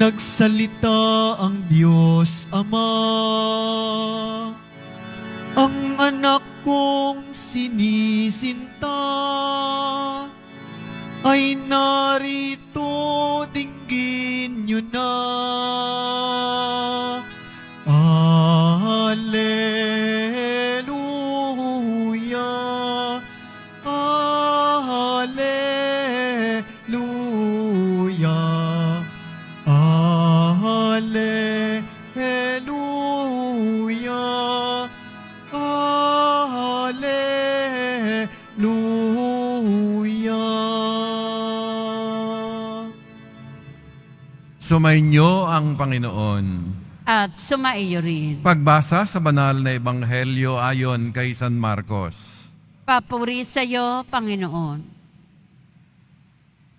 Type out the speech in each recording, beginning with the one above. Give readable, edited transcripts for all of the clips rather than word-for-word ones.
Nagsalita ang Diyos Ama, ang anak kong sinisinta ay narito, dinggin niyo na. Alleluia, Alleluia, Alleluia, Alleluia. Sumainyo ang Panginoon. At sumaiyo rin. Pagbasa sa banal na ebanghelyo ayon kay San Marcos. Papuri sa iyo, Panginoon.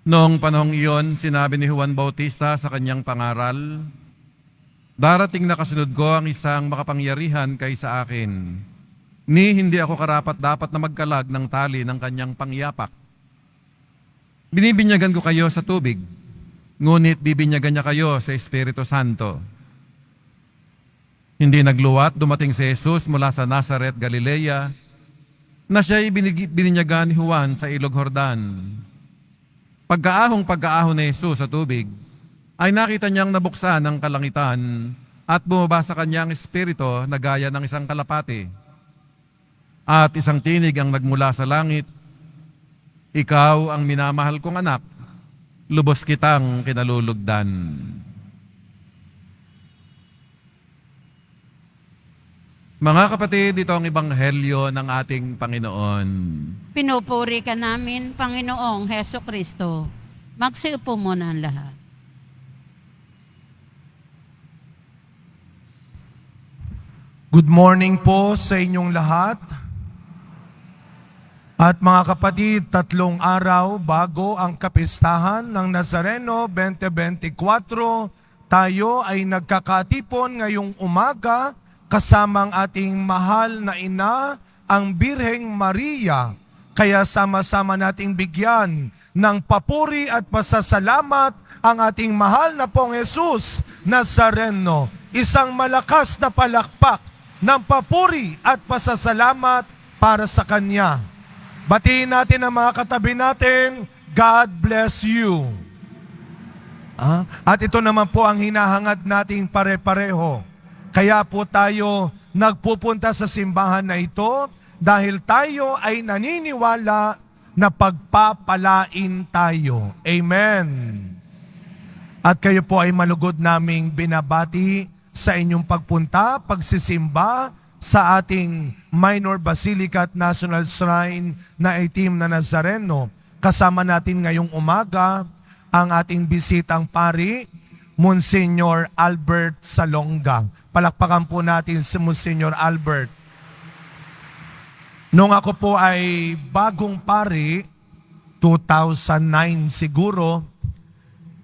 Noong panahong iyon, sinabi ni Juan Bautista sa kanyang pangaral, "Darating na kasunod ko ang isang makapangyarihan kaysa akin, ni hindi ako karapat-dapat na magkalag ng tali ng kanyang pangyapak. Binibinyagan ko kayo sa tubig, ngunit bibinyagan niya kayo sa Espiritu Santo." Hindi nagluwat, dumating si Jesus mula sa Nazaret, Galilea, na siya'y bininyagan ni Juan sa Ilog Jordan. Pagkaahon ni Jesus sa tubig, ay nakita niyang nabuksan ang kalangitan at bumaba sa kanya ang Espiritu na gaya ng isang kalapati. At isang tinig ang nagmula sa langit, "Ikaw ang minamahal kong anak, lubos kitang kinalulugdan." Mga kapatid, ito ang ebanghelyo ng ating Panginoon. Pinupuri ka namin, Panginoong Heso Kristo. Magsiupo muna ang lahat. Good morning po sa inyong lahat. At mga kapatid, 3 araw bago ang kapistahan ng Nazareno 2024, tayo ay nagkakatipon ngayong umaga kasama ang ating mahal na ina, ang Birheng Maria. Kaya sama-sama nating bigyan ng papuri at pasasalamat ang ating mahal na pong Jesus Nazareno. Isang malakas na palakpak ng papuri at pasasalamat para sa Kanya. Batiin natin ang mga katabi natin. God bless you. At ito naman po ang hinahangad nating pare-pareho. Kaya po tayo nagpupunta sa simbahan na ito dahil tayo ay naniniwala na pagpapalain tayo. Amen. At kayo po ay malugod naming binabati sa inyong pagpunta, pagsisimba sa ating Minor Basilica at National Shrine na Itim na Nazareno. Kasama natin ngayong umaga ang ating bisitang pari, Monsignor Albert Salonga. Palakpakan po natin si Monsignor Albert. Nung ako po ay bagong pari, 2009 siguro,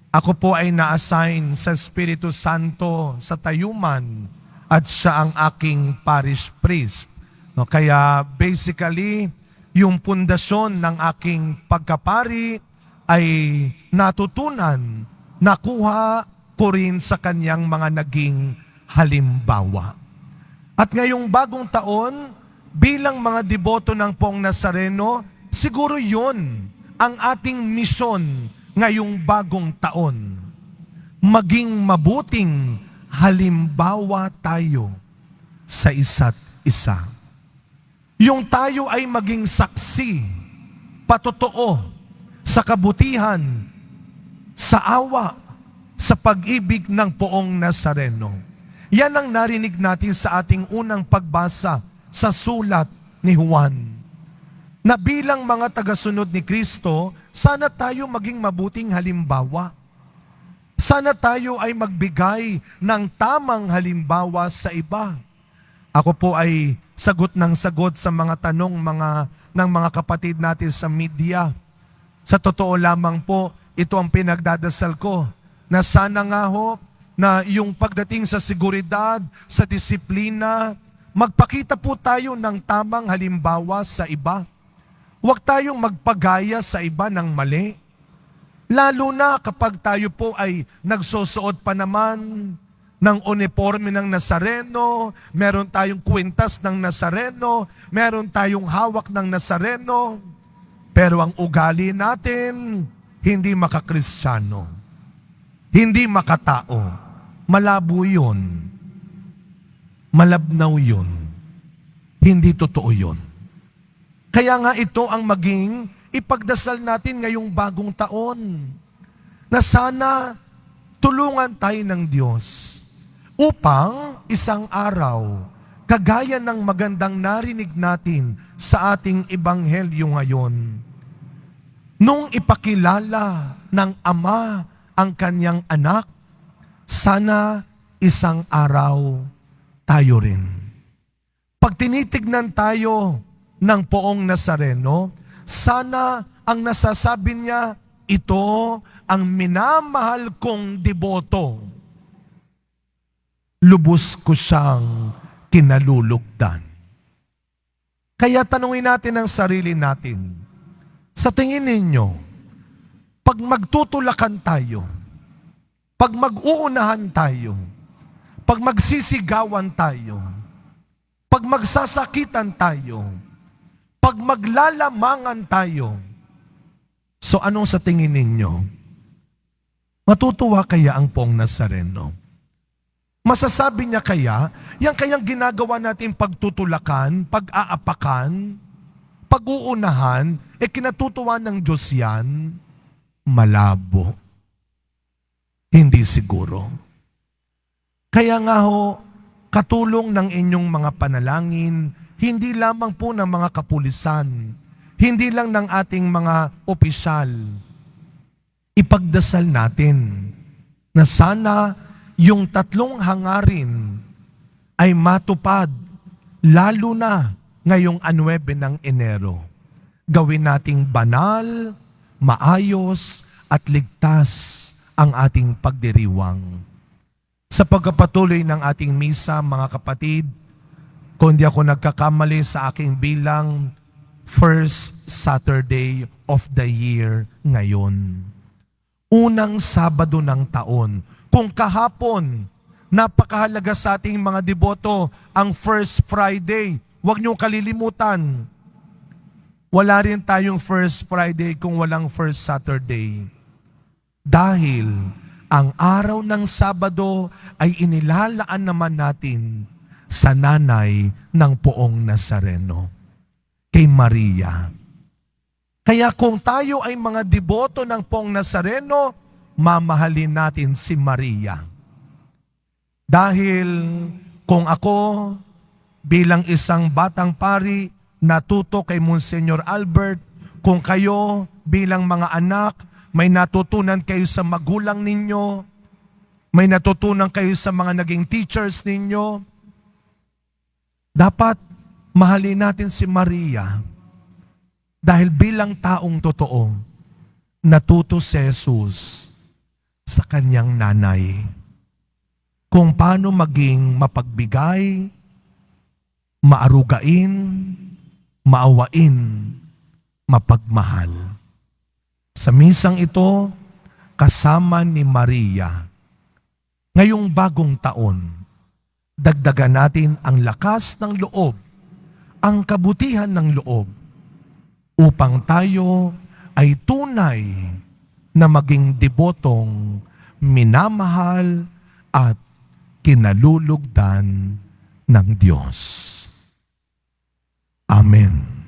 ako po ay na-assign sa Espiritu Santo sa Tayuman at siya ang aking parish priest. No, kaya basically, yung pundasyon ng aking pagkapari ay natutunan, nakuha ko rin sa kanyang mga naging halimbawa. At ngayong bagong taon, bilang mga deboto ng Poong Nazareno, siguro yon ang ating misyon ngayong bagong taon. Maging mabuting halimbawa tayo sa isa't isa. Yung tayo ay maging saksi, patotoo, sa kabutihan, sa awa, sa pag-ibig ng Poong Nazareno. Yan ang narinig natin sa ating unang pagbasa sa sulat ni Juan. Na bilang mga tagasunod ni Kristo, sana tayo maging mabuting halimbawa. Sana tayo ay magbigay ng tamang halimbawa sa iba. Ako po ay sagot ng sagot sa mga tanong ng mga kapatid natin sa media. Sa totoo lamang po, ito ang pinagdadasal ko, na sana nga ho, na yung pagdating sa seguridad, sa disiplina, magpakita po tayo ng tamang halimbawa sa iba. Huwag tayong magpagaya sa iba ng mali. Lalo na kapag tayo po ay nagsusuot pa naman ng uniforme ng Nazareno, meron tayong kwintas ng Nazareno, meron tayong hawak ng Nazareno, pero ang ugali natin, hindi makakristyano, hindi makatao. Malabo yun. Malabnaw yun. Hindi totoo yun. Kaya nga ito ang maging ipagdasal natin ngayong bagong taon, na sana tulungan tayo ng Diyos upang isang araw, kagaya ng magandang narinig natin sa ating ebanghelyo ngayon, nung ipakilala ng Ama ang kanyang anak, sana isang araw tayo rin. Pag tinitignan tayo ng poong Nazareno, sana ang nasasabi niya, ito ang minamahal kong deboto. Lubos ko siyang kinalulugdan. Kaya tanungin natin ang sarili natin, sa tingin ninyo, pag magtutulakan tayo, pag mag-uunahan tayo, pag magsisigawan tayo, pag magsasakitan tayo, pag maglalamangan tayo, so anong sa tingin ninyo? Matutuwa kaya ang poong Nazareno? Masasabi niya kaya, yung kayang ginagawa natin pagtutulakan, pag-aapakan, pag-uunahan, kinatutuwa ng Diyos yan? Malabo. Hindi siguro. Kaya nga ho, katulong ng inyong mga panalangin, hindi lamang po ng mga kapulisan, hindi lang ng ating mga opisyal. Ipagdasal natin na sana yung tatlong hangarin ay matupad, lalo na ngayong 9 ng Enero. Gawin nating banal, maayos, at ligtas ang ating pagdiriwang. Sa pagpapatuloy ng ating misa, mga kapatid, kung di ako nagkakamali sa aking bilang, first Saturday of the year ngayon. Unang Sabado ng taon. Kung kahapon, napakahalaga sa ating mga deboto ang First Friday, huwag niyong kalilimutan. Wala rin tayong First Friday kung walang First Saturday. Dahil ang araw ng Sabado ay inilalaan naman natin sa nanay ng poong Nazareno, kay Maria. Kaya kung tayo ay mga deboto ng poong Nazareno, mamahalin natin si Maria. Dahil kung ako bilang isang batang pari natuto kay Monsignor Albert, kung kayo bilang mga anak may natutunan kayo sa magulang ninyo, may natutunan kayo sa mga naging teachers ninyo, dapat mahalin natin si Maria dahil bilang taong totoo, natuto si Jesus sa kanyang nanay kung paano maging mapagbigay, maarugain, maawain, mapagmahal. Sa misang ito, kasama ni Maria, ngayong bagong taon, dagdagan natin ang lakas ng loob, ang kabutihan ng loob, upang tayo ay tunay na maging debotong minamahal at kinalulugdan ng Diyos. Amen.